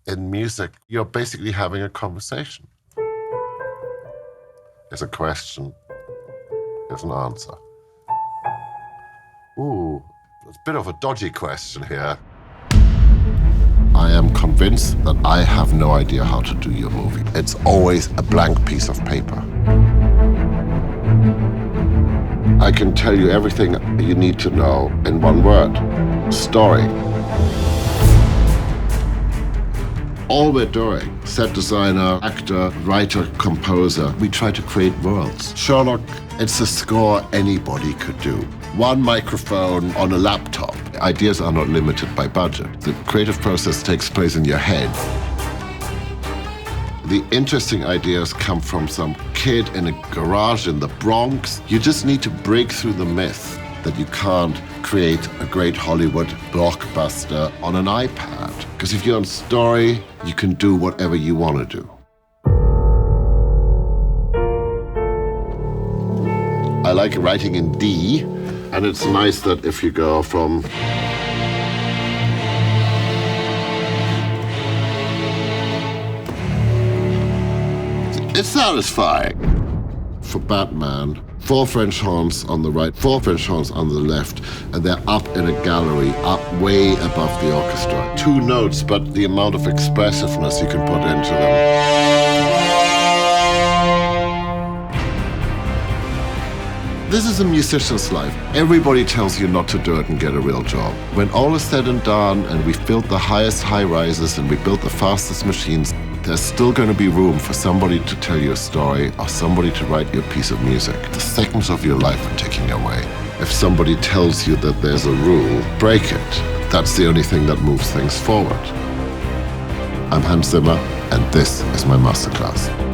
In music, you're basically having a conversation. There's a question, there's an answer. Ooh, it's a bit of a dodgy question here. I am convinced that I have no idea how to do your movie. It's always a blank piece of paper. I can tell you everything you need to know in one word: story. All we're doing, set designer, actor, writer, composer, we try to create worlds. Sherlock, it's a score anybody could do. One microphone on a laptop. Ideas are not limited by budget. The creative process takes place in your head. The interesting ideas come from some kid in a garage in the Bronx. You just need to break through the myth that you can't create a great Hollywood blockbuster on an iPad. Because if you're on story, you can do whatever you want to do. I like writing in D, and it's nice that if you go from it's satisfying. For Batman, 4 French horns on the right, 4 French horns on the left, and they're up in a gallery, up way above the orchestra. 2 notes, but the amount of expressiveness you can put into them. This is a musician's life. Everybody tells you not to do it and get a real job. When all is said and done, and we've built the highest high-rises and we built the fastest machines, there's still going to be room for somebody to tell you a story or somebody to write you a piece of music. The seconds of your life are ticking away. If somebody tells you that there's a rule, break it. That's the only thing that moves things forward. I'm Hans Zimmer, and this is my masterclass.